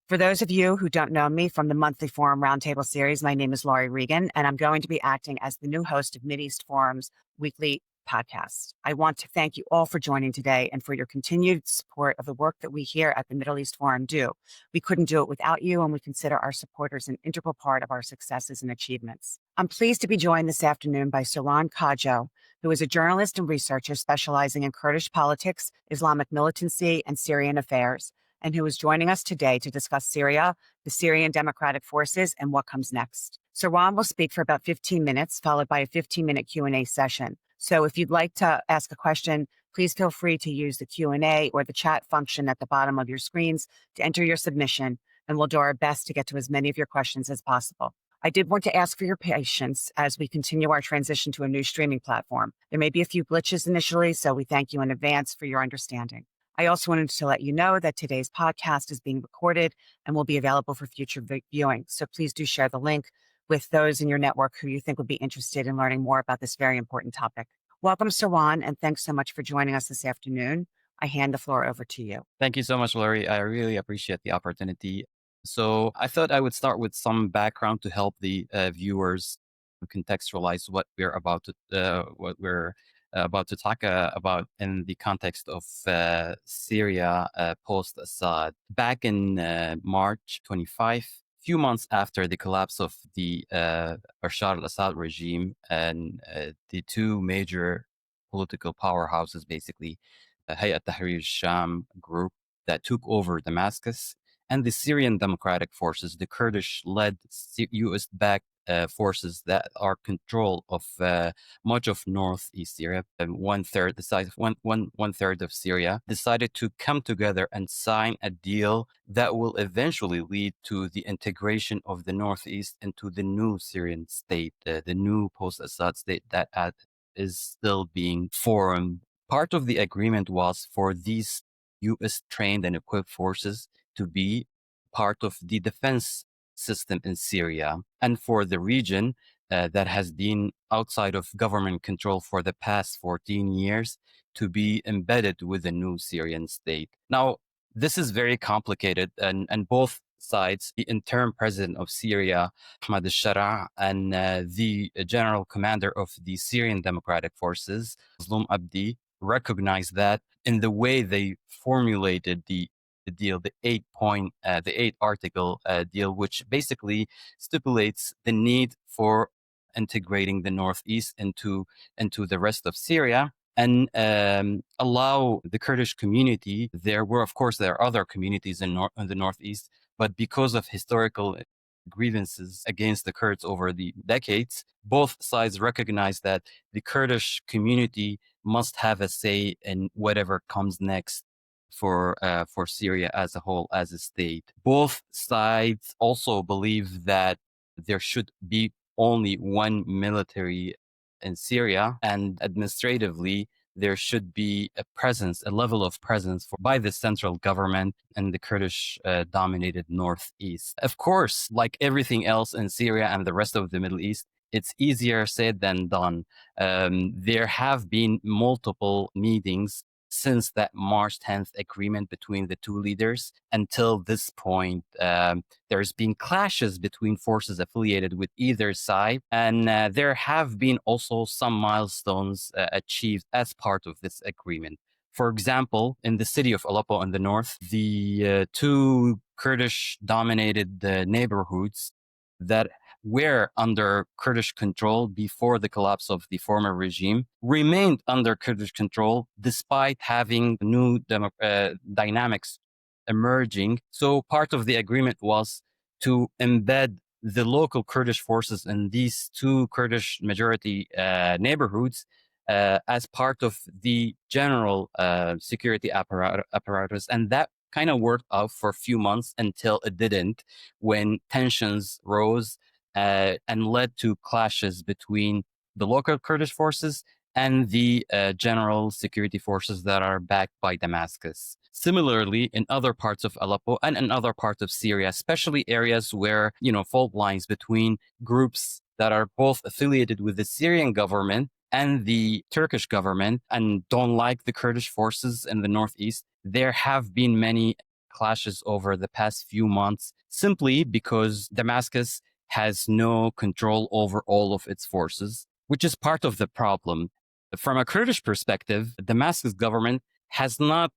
For those of you who don't know me from the monthly Forum Roundtable series, my name is Lauri Regan, and I'm going to be acting as the new host of Mideast Forum's weekly podcast. I want to thank you all for joining today and for your continued support of the work that we here at the Middle East Forum do. We couldn't do it without you, and we consider our supporters an integral part of our successes and achievements. I'm pleased to be joined this afternoon by Sirwan Kajjo, who is a journalist and researcher specializing in Kurdish politics, Islamic militancy, and Syrian affairs, and who is joining us today to discuss Syria, the Syrian Democratic Forces, and what comes next. Sirwan will speak for about 15 minutes, followed by a 15-minute Q&A session. So if you'd like to ask a question, please feel free to use the Q&A or the chat function at the bottom of your screens to enter your submission, and we'll do our best to get to as many of your questions as possible. I did want to ask for your patience as we continue our transition to a new streaming platform. There may be a few glitches initially, so we thank you in advance for your understanding. I also wanted to let you know that today's podcast is being recorded and will be available for future viewing. So please do share the link with those in your network who you think would be interested in learning more about this very important topic. Welcome, Sirwan, and thanks so much for joining us this afternoon. I hand the floor over to you. Thank you so much, Lauri. I really appreciate the opportunity. So I thought I would start with some background to help the viewers contextualize what we're about to talk about in the context of Syria post-Assad. Back in March 25, few months after the collapse of the Bashar al-Assad regime and the two major political powerhouses, basically, Hayat Tahrir al-Sham group that took over Damascus, and the Syrian Democratic Forces, the Kurdish-led U.S.-backed forces that are control of much of northeast Syria, and one third of Syria, decided to come together and sign a deal that will eventually lead to the integration of the northeast into the new Syrian state, the new post-Assad state that is still being formed. Part of the agreement was for these U.S. trained and equipped forces to be part of the defense system in Syria, and for the region that has been outside of government control for the past 14 years to be embedded with the new Syrian state. Now, this is very complicated, and both sides, the interim president of Syria, Ahmad al-Shara, and the general commander of the Syrian Democratic Forces, Mazloum Abdi, recognize that in the way they formulated the deal, the eight article deal, which basically stipulates the need for integrating the northeast into the rest of Syria and allow the Kurdish community. There are other communities in the northeast, but because of historical grievances against the Kurds over the decades, both sides recognize that the Kurdish community must have a say in whatever comes next for Syria as a whole, as a state. Both sides also believe that there should be only one military in Syria, and administratively there should be a level of presence by the central government and the Kurdish dominated northeast. Of course, like everything else in Syria and the rest of the Middle East, it's easier said than done. There have been multiple meetings since that March 10th agreement between the two leaders. Until this point, there's been clashes between forces affiliated with either side, and there have been also some milestones achieved as part of this agreement. For example, in the city of Aleppo in the north, the two Kurdish-dominated neighborhoods that were under Kurdish control before the collapse of the former regime remained under Kurdish control despite having new dynamics emerging. So part of the agreement was to embed the local Kurdish forces in these two Kurdish majority neighborhoods as part of the general security apparatus. And that kind of worked out for a few months until it didn't, when tensions rose and led to clashes between the local Kurdish forces and the general security forces that are backed by Damascus. Similarly, in other parts of Aleppo and in other parts of Syria, especially areas where, fault lines between groups that are both affiliated with the Syrian government and the Turkish government and don't like the Kurdish forces in the northeast, there have been many clashes over the past few months simply because Damascus has no control over all of its forces, which is part of the problem. From a Kurdish perspective, the Damascus government has not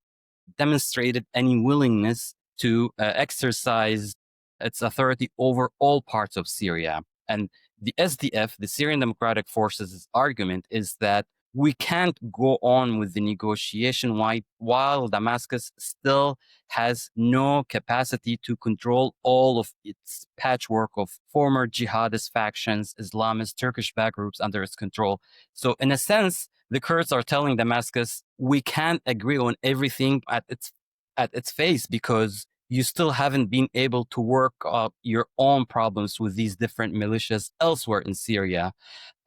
demonstrated any willingness to exercise its authority over all parts of Syria. And the SDF, the Syrian Democratic Forces' argument is that we can't go on with the negotiation while Damascus still has no capacity to control all of its patchwork of former jihadist factions, Islamist, Turkish backed groups under its control. So in a sense, the Kurds are telling Damascus, we can't agree on everything at its face because you still haven't been able to work out your own problems with these different militias elsewhere in Syria.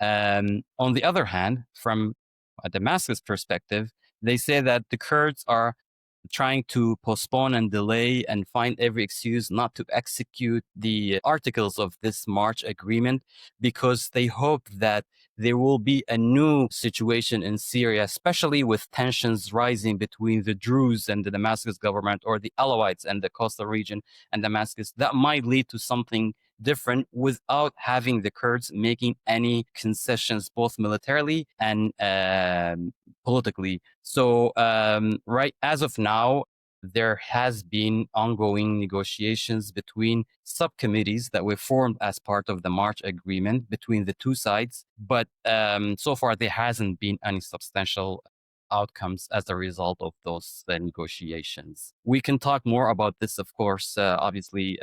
On the other hand, from a Damascus perspective, they say that the Kurds are trying to postpone and delay and find every excuse not to execute the articles of this March agreement because they hope that there will be a new situation in Syria, especially with tensions rising between the Druze and the Damascus government, or the Alawites and the coastal region and Damascus, that might lead to something different without having the Kurds making any concessions, both militarily and politically. So right as of now, there has been ongoing negotiations between subcommittees that were formed as part of the March agreement between the two sides. But so far, there hasn't been any substantial outcomes as a result of those negotiations. We can talk more about this, of course, obviously,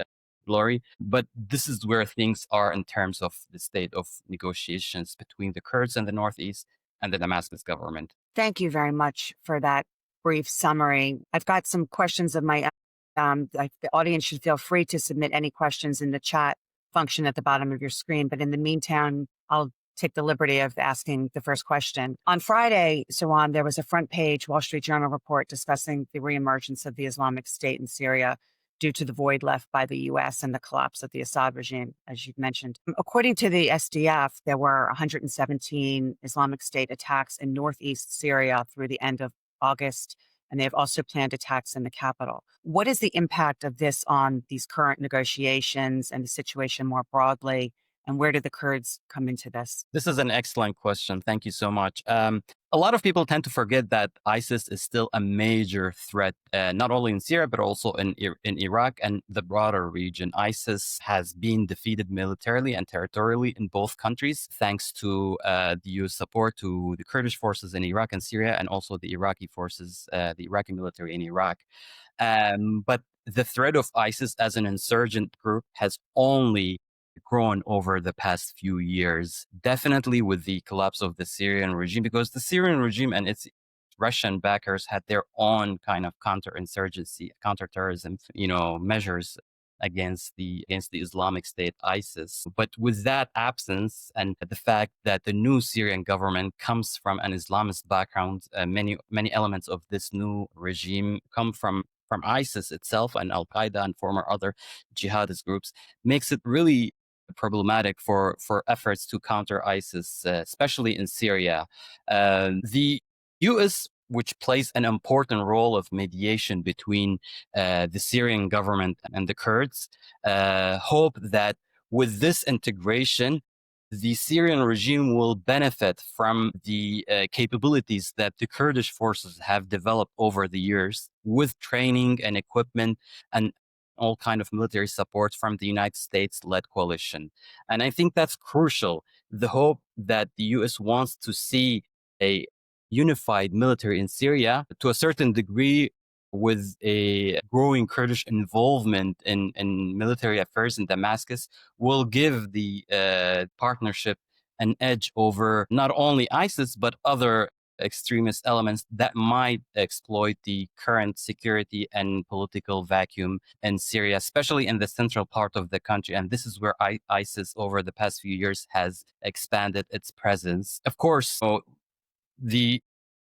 Lauri, but this is where things are in terms of the state of negotiations between the Kurds in the Northeast and the Damascus government. Thank you very much for that brief summary. I've got some questions of my own. The audience should feel free to submit any questions in the chat function at the bottom of your screen. But in the meantime, I'll take the liberty of asking the first question. On Friday, Sirwan, there was a front page Wall Street Journal report discussing the reemergence of the Islamic State in Syria due to the void left by the U.S. and the collapse of the Assad regime, as you've mentioned. According to the SDF, there were 117 Islamic State attacks in northeast Syria through the end of August, and they have also planned attacks in the capital. What is the impact of this on these current negotiations and the situation more broadly? And where do the Kurds come into this? This is an excellent question. Thank you so much. A lot of people tend to forget that ISIS is still a major threat, not only in Syria, but also in Iraq and the broader region. ISIS has been defeated militarily and territorially in both countries, thanks to the US support to the Kurdish forces in Iraq and Syria, and also the Iraqi forces, the Iraqi military in Iraq. But the threat of ISIS as an insurgent group has only grown over the past few years, definitely with the collapse of the Syrian regime, because the Syrian regime and its Russian backers had their own kind of counterinsurgency, counterterrorism, measures against the Islamic State, ISIS. But with that absence and the fact that the new Syrian government comes from an Islamist background, many elements of this new regime come from ISIS itself and Al Qaeda and former other jihadist groups, makes it really problematic for efforts to counter ISIS, especially in Syria. The U.S., which plays an important role of mediation between the Syrian government and the Kurds, hope that with this integration, the Syrian regime will benefit from the capabilities that the Kurdish forces have developed over the years with training and equipment and all kind of military support from the United States-led coalition. And I think that's crucial. The hope that the U.S. wants to see a unified military in Syria to a certain degree with a growing Kurdish involvement in military affairs in Damascus will give the partnership an edge over not only ISIS, but other extremist elements that might exploit the current security and political vacuum in Syria, especially in the central part of the country. And this is where ISIS over the past few years has expanded its presence. Of course, there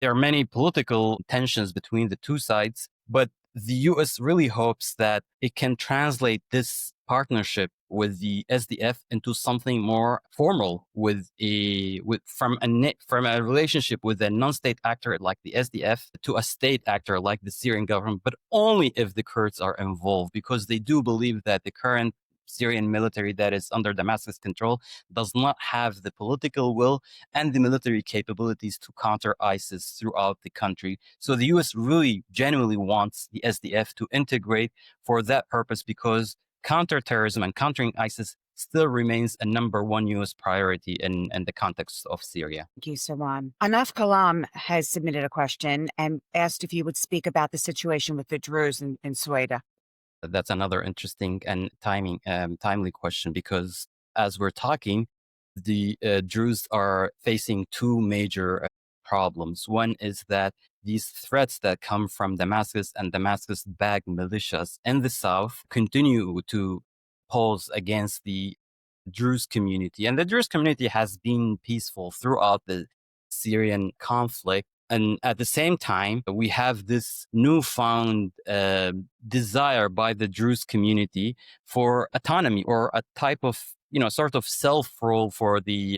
are many political tensions between the two sides, but the U.S. really hopes that it can translate this partnership with the SDF into something more formal, from a relationship with a non-state actor like the SDF to a state actor like the Syrian government, but only if the Kurds are involved, because they do believe that the current Syrian military that is under Damascus control does not have the political will and the military capabilities to counter ISIS throughout the country. So the US really genuinely wants the SDF to integrate for that purpose, because counterterrorism and countering ISIS still remains a number one US priority in the context of Syria. Thank you, Sirwan. Anaf Kalam has submitted a question and asked if you would speak about the situation with the Druze in Sweden. That's another interesting and timely question, because as we're talking, the Druze are facing two major problems. One is that these threats that come from Damascus and Damascus-backed militias in the south continue to pose against the Druze community. And the Druze community has been peaceful throughout the Syrian conflict. And at the same time, we have this newfound desire by the Druze community for autonomy, or a type of, sort of self-rule for the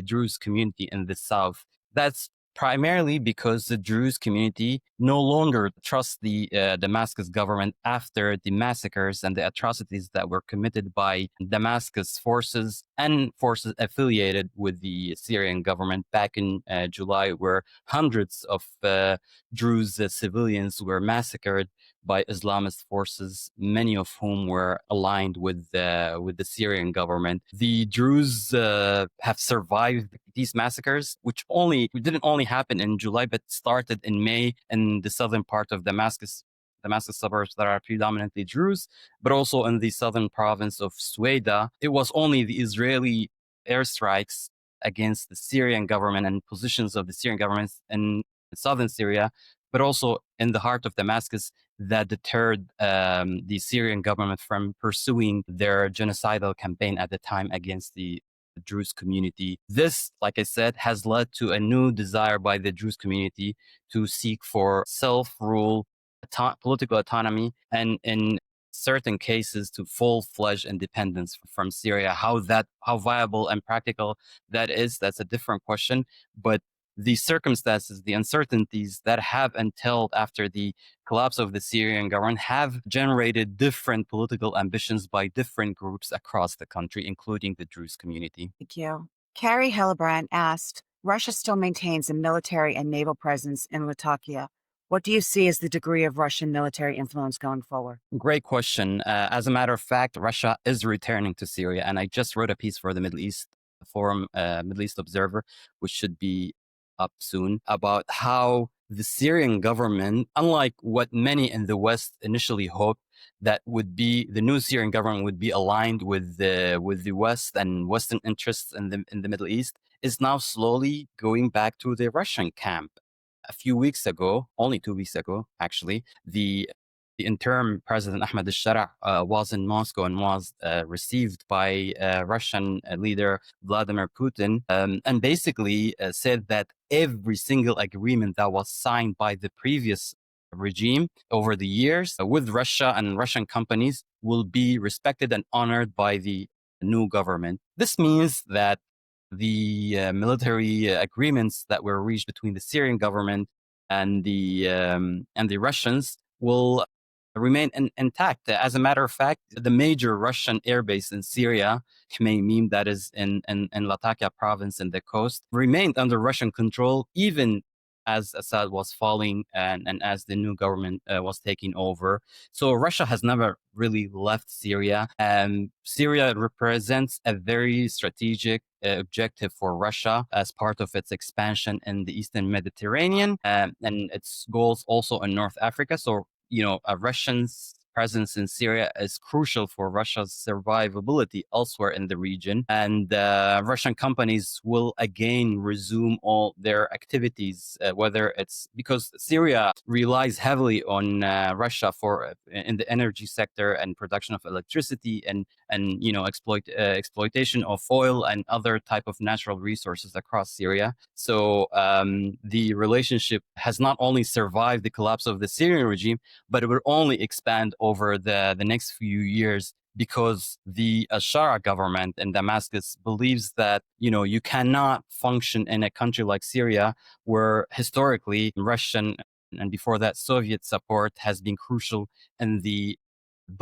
Druze community in the south. That's primarily because the Druze community no longer trusts the Damascus government after the massacres and the atrocities that were committed by Damascus forces and forces affiliated with the Syrian government back in July, where hundreds of Druze civilians were massacred by Islamist forces, many of whom were aligned with the Syrian government. The Druze have survived these massacres, which didn't only happen in July, but started in May in the southern part of Damascus suburbs that are predominantly Druze, but also in the southern province of Sueda. It was only the Israeli airstrikes against the Syrian government and positions of the Syrian government in southern Syria, but also in the heart of Damascus, that deterred the Syrian government from pursuing their genocidal campaign at the time against the Druze community. This, like I said, has led to a new desire by the Druze community to seek for self-rule, political autonomy, and in certain cases to full-fledged independence from Syria. How viable and practical that is, that's a different question. But the circumstances, the uncertainties that have entailed after the collapse of the Syrian government have generated different political ambitions by different groups across the country, including the Druze community. Thank you. Carrie Hellebrand asked, Russia still maintains a military and naval presence in Latakia. What do you see as the degree of Russian military influence going forward? Great question. As a matter of fact, Russia is returning to Syria. And I just wrote a piece for the Middle East Forum, Middle East Observer, which should be up soon, about how the Syrian government, unlike what many in the West initially hoped, that the new Syrian government would be aligned with the West and Western interests in the Middle East, is now slowly going back to the Russian camp. A few weeks ago, only 2 weeks ago, actually, the interim president Ahmed al-Shara was in Moscow and was received by Russian leader Vladimir Putin, and basically said that every single agreement that was signed by the previous regime over the years with Russia and Russian companies will be respected and honored by the new government. This means that the military agreements that were reached between the Syrian government and the Russians will remain intact. As a matter of fact, the major Russian airbase in Syria, Khmeimim, that is in Latakia province in the coast, remained under Russian control even as Assad was falling and as the new government was taking over. So Russia has never really left Syria. Syria represents a very strategic objective for Russia as part of its expansion in the Eastern Mediterranean and its goals also in North Africa. So, a Russian's presence in Syria is crucial for Russia's survivability elsewhere in the region. And Russian companies will again resume all their activities, whether it's because Syria relies heavily on Russia in the energy sector and production of electricity and exploitation of oil and other type of natural resources across Syria. So the relationship has not only survived the collapse of the Syrian regime, but it will only expand over the next few years, because the Ashara government in Damascus believes that, you cannot function in a country like Syria, where historically Russian and before that Soviet support has been crucial in the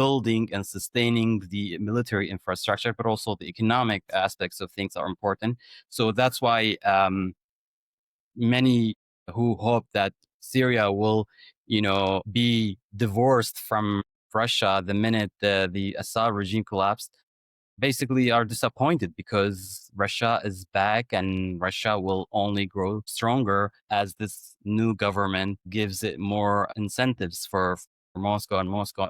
building and sustaining the military infrastructure, but also the economic aspects of things are important. So that's why many who hope that Syria will, be divorced from Russia the minute the Assad regime collapsed, basically are disappointed, because Russia is back and Russia will only grow stronger as this new government gives it more incentives for Moscow and Moscow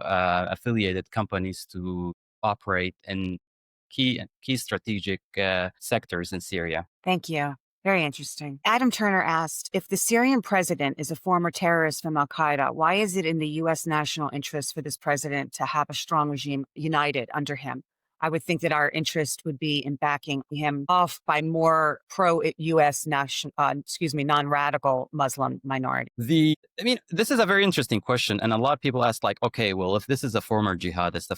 affiliated companies to operate in key strategic sectors in Syria. Thank you. Very interesting. Adam Turner asked, if the Syrian president is a former terrorist from Al Qaeda, why is it in the U.S. national interest for this president to have a strong regime united under him? I would think that our interest would be in backing him off by more pro-U.S. non-radical Muslim minority. This is a very interesting question, and a lot of people ask, like, okay, well, if this is a former jihadist,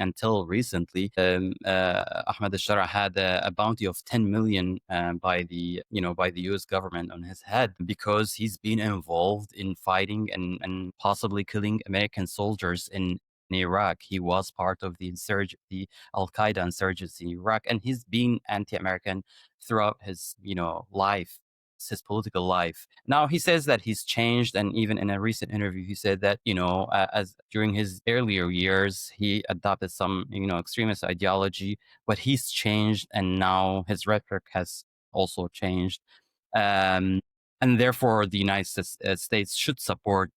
until recently, Ahmed al-Shara had a bounty of 10 million by the U.S. government on his head, because he's been involved in fighting and possibly killing American soldiers in Iraq. He was part of the Al Qaeda insurgency in Iraq, and he's been anti-American throughout his life, his political life. Now he says that he's changed, and even in a recent interview, he said that as during his earlier years, he adopted some extremist ideology, but he's changed, and now his rhetoric has also changed, and therefore the United States should support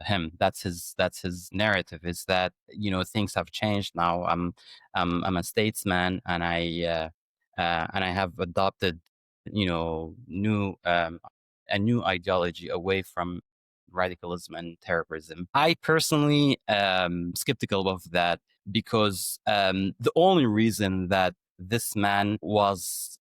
him. That's his narrative, is that things have changed now. I'm a statesman, and I have adopted new a new ideology away from radicalism and terrorism. I personally am skeptical of that, because the only reason that this man was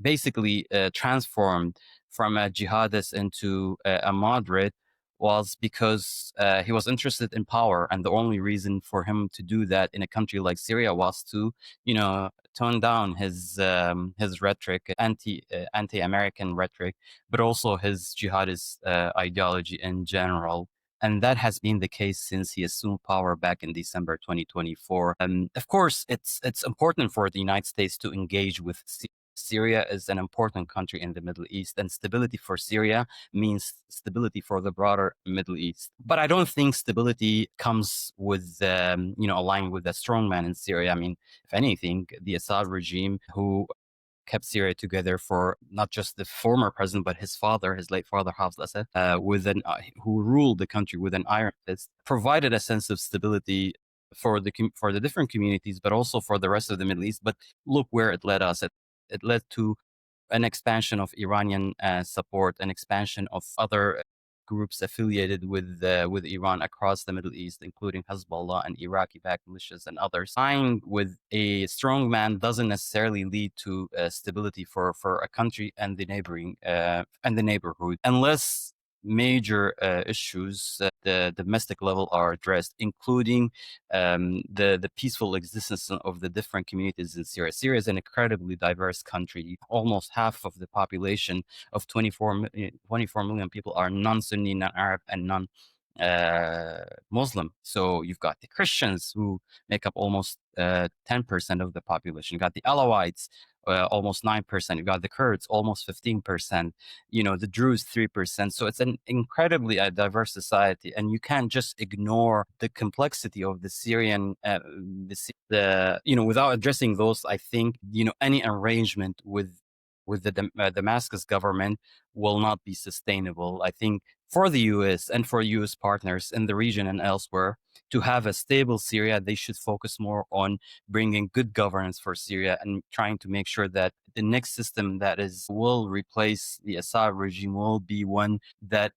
basically transformed from a jihadist into a moderate was because he was interested in power, and the only reason for him to do that in a country like Syria was to, tone down his rhetoric, anti-American rhetoric, but also his jihadist ideology in general. And that has been the case since he assumed power back in December 2024. Of course, it's important for the United States to engage with Syria. Is an important country in the Middle East, and stability for Syria means stability for the broader Middle East. But I don't think stability comes with, aligning with a strong man in Syria. I mean, if anything, the Assad regime, who kept Syria together for not just the former president, but his father, his late father, Hafez Assad, who ruled the country with an iron fist, provided a sense of stability for the different communities, but also for the rest of the Middle East. But look where it led us. It led to an expansion of Iranian support, an expansion of other groups affiliated with Iran across the Middle East, including Hezbollah and Iraqi-backed militias and others. Signing with a strong man doesn't necessarily lead to stability for a country and the neighborhood, unless major issues at the domestic level are addressed, including the peaceful existence of the different communities in Syria. Syria is an incredibly diverse country. Almost half of the population of 24 million people are non-Sunni, non-Arab, and non-Muslim. So you've got the Christians, who make up almost 10% of the population. You've got the Alawites, almost 9%. You've got the Kurds, almost 15%. The Druze, 3%. So it's an incredibly diverse society, and you can't just ignore the complexity of the Syrian, without addressing those. I think, any arrangement with the Damascus government will not be sustainable. I think for the U.S. and for U.S. partners in the region and elsewhere, to have a stable Syria, they should focus more on bringing good governance for Syria and trying to make sure that the next system that will replace the Assad regime will be one that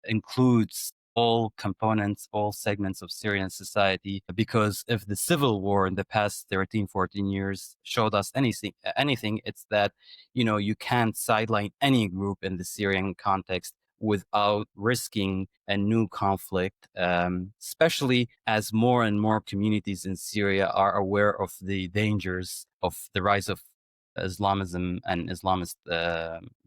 includes all components, all segments of Syrian society. Because if the civil war in the past 13, 14 years showed us anything, it's that, you can't sideline any group in the Syrian context without risking a new conflict, especially as more and more communities in Syria are aware of the dangers of the rise of Islamism and Islamist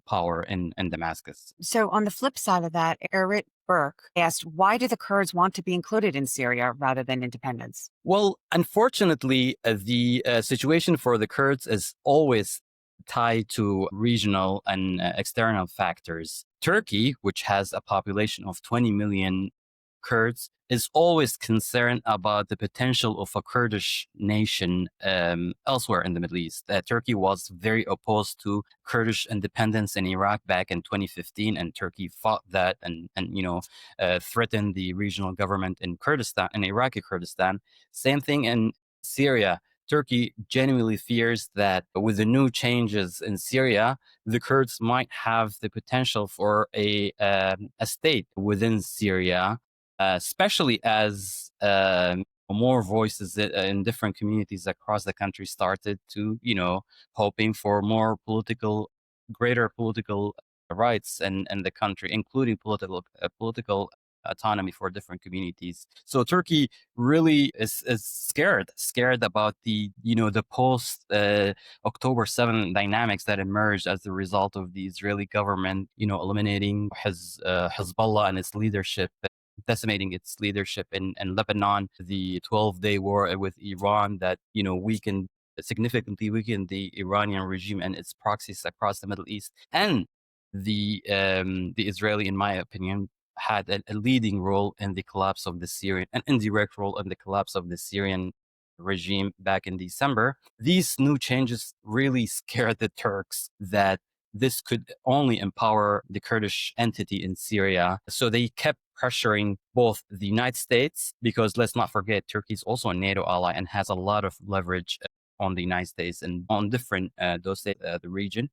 power in Damascus. So, on the flip side of that, Erit Burke asked, why do the Kurds want to be included in Syria rather than independence? Well, unfortunately, the situation for the Kurds is always tied to regional and external factors. Turkey, which has a population of 20 million Kurds, is always concerned about the potential of a Kurdish nation elsewhere in the Middle East. Turkey was very opposed to Kurdish independence in Iraq back in 2015, and Turkey fought that and threatened the regional government in Kurdistan, in Iraqi Kurdistan. Same thing in Syria. Turkey genuinely fears that with the new changes in Syria, the Kurds might have the potential for a state within Syria, especially as more voices in different communities across the country started to, hoping for greater political rights in the country, including political autonomy for different communities. So Turkey really is scared about the post October 7 dynamics that emerged as the result of the Israeli government, eliminating Hezbollah and its leadership, decimating its leadership in Lebanon, the 12-day war with Iran that, significantly weakened the Iranian regime and its proxies across the Middle East. And the Israeli, in my opinion, had a leading role in the collapse of the Syrian, an indirect role in the collapse of the Syrian regime back in December. These new changes really scared the Turks that this could only empower the Kurdish entity in Syria. So they kept pressuring both the United States, because let's not forget, Turkey is also a NATO ally and has a lot of leverage on the United States and on different those states, the region.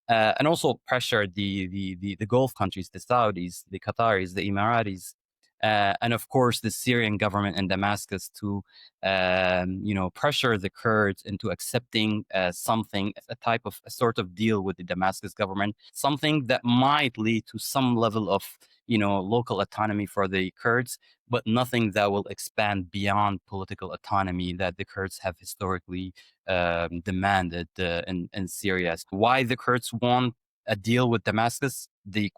And also pressure the Gulf countries, the Saudis, the Qataris, the Emiratis, and of course the Syrian government in Damascus to, pressure the Kurds into accepting something, a sort of deal with the Damascus government, something that might lead to some level of, local autonomy for the Kurds, but nothing that will expand beyond political autonomy that the Kurds have historically demanded in Syria. Why the Kurds want a deal with Damascus? The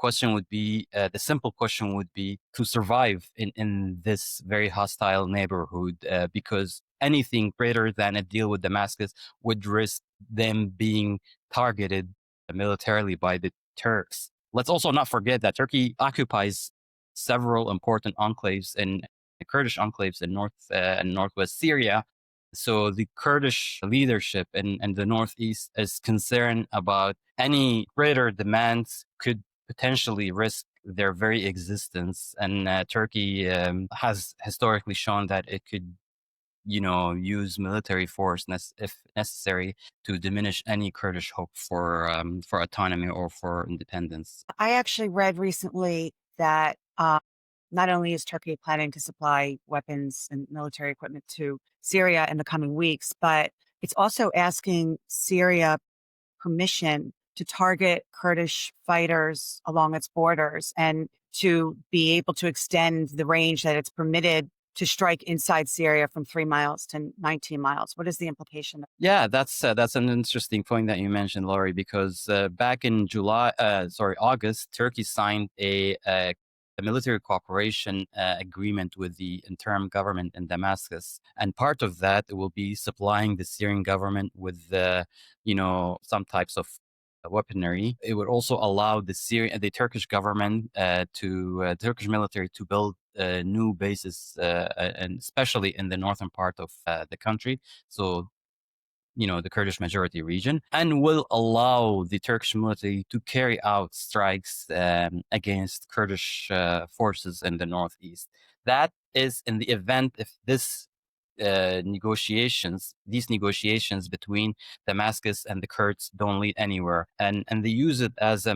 simple question would be to survive in this very hostile neighborhood, because anything greater than a deal with Damascus would risk them being targeted militarily by the Turks. Let's also not forget that Turkey occupies several important enclaves in Kurdish enclaves in north and northwest Syria. So the Kurdish leadership in the northeast is concerned about any greater demands could potentially risk their very existence. And Turkey has historically shown that it could, use military force if necessary to diminish any Kurdish hope for autonomy or for independence. I actually read recently that not only is Turkey planning to supply weapons and military equipment to Syria in the coming weeks, but it's also asking Syria permission to target Kurdish fighters along its borders and to be able to extend the range that it's permitted to strike inside Syria from 3 miles to 19 miles. What is the implication? Yeah, that's an interesting point that you mentioned, Laurie, because back in August, Turkey signed a military cooperation agreement with the interim government in Damascus, and part of that will be supplying the Syrian government with some types of weaponry. It would also allow the Turkish government Turkish military to build new bases, and especially in the northern part of the country. So the Kurdish majority region, and will allow the Turkish military to carry out strikes against Kurdish forces in the northeast. That is in the event if these negotiations between Damascus and the Kurds don't lead anywhere, and they use it as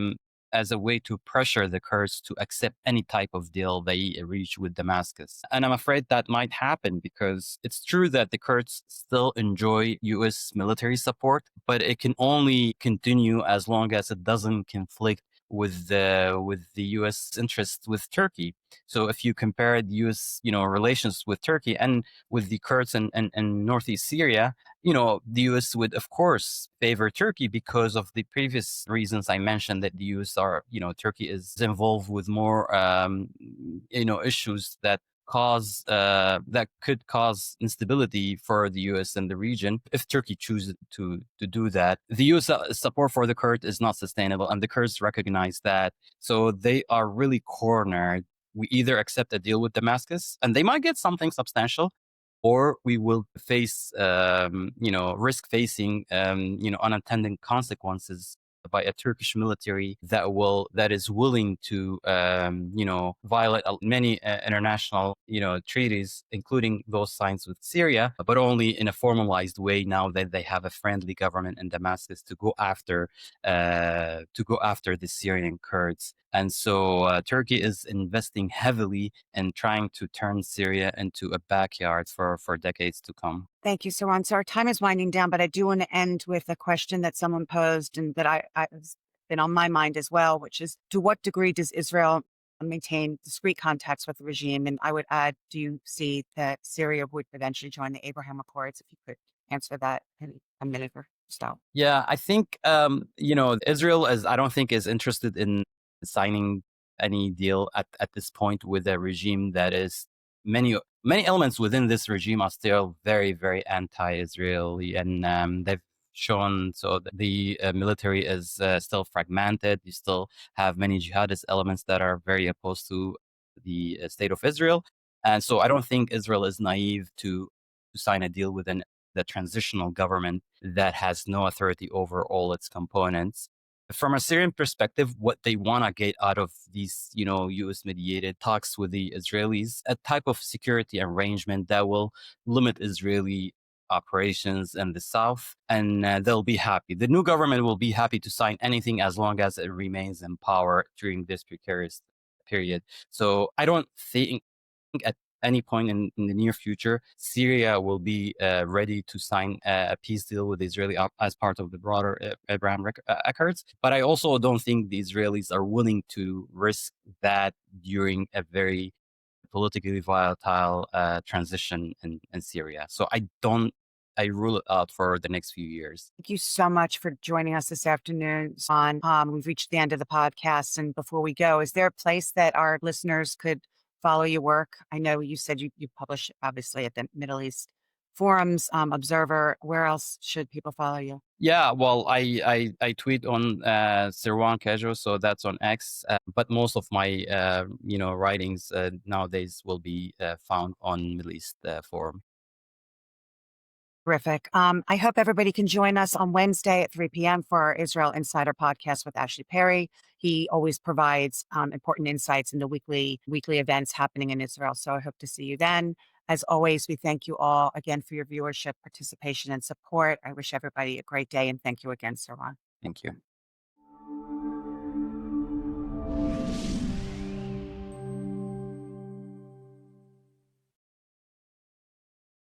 a way to pressure the Kurds to accept any type of deal they reach with Damascus. And I'm afraid that might happen because it's true that the Kurds still enjoy US military support, but it can only continue as long as it doesn't conflict with the U.S. interests with Turkey. So if you compare the U.S. Relations with Turkey and with the Kurds and northeast Syria, the U.S. would of course favor Turkey because of the previous reasons I mentioned, that the U.S. Turkey is involved with more issues that could cause instability for the U.S. and the region if Turkey chooses to do that. The U.S. support for the Kurds is not sustainable, and the Kurds recognize that. So they are really cornered. We either accept a deal with Damascus, and they might get something substantial, or we will face, risk facing, unintended consequences by a Turkish military that is willing to, violate many international, treaties, including those signed with Syria, but only in a formalized way now that they have a friendly government in Damascus to go after the Syrian Kurds. And so Turkey is investing heavily in trying to turn Syria into a backyard for decades to come. Thank you, Sirwan. So our time is winding down, but I do want to end with a question that someone posed and that has been on my mind as well, which is, to what degree does Israel maintain discrete contacts with the regime? And I would add, do you see that Syria would eventually join the Abraham Accords? If you could answer that in a minute or so. Yeah, I think, Israel I don't think is interested in signing any deal at this point with a regime that is many elements within this regime are still very, very anti-Israeli, and they've shown so that the military is still fragmented. You still have many jihadist elements that are very opposed to the state of Israel, and so I don't think Israel is naive to sign a deal with the transitional government that has no authority over all its components. From a Syrian perspective, what they want to get out of these, U.S. mediated talks with the Israelis, a type of security arrangement that will limit Israeli operations in the south, and they'll be happy. The new government will be happy to sign anything as long as it remains in power during this precarious period. So I don't think at any point in the near future, Syria will be ready to sign a peace deal with Israel as part of the broader Abraham Accords. But I also don't think the Israelis are willing to risk that during a very politically volatile transition in Syria. So I rule it out for the next few years. Thank you so much for joining us this afternoon. We've reached the end of the podcast. And before we go, is there a place that our listeners could follow your work? I know you said you publish obviously at the Middle East Forums, Observer. Where else should people follow you? Yeah, well, I tweet on Sirwan Kajjo, so that's on X. But most of my writings nowadays will be found on Middle East Forum. Terrific. I hope everybody can join us on Wednesday at 3 p.m. for our Israel Insider podcast with Ashley Perry. He always provides important insights into weekly events happening in Israel. So I hope to see you then. As always, we thank you all again for your viewership, participation, and support. I wish everybody a great day, and thank you again, Sirwan. Thank you.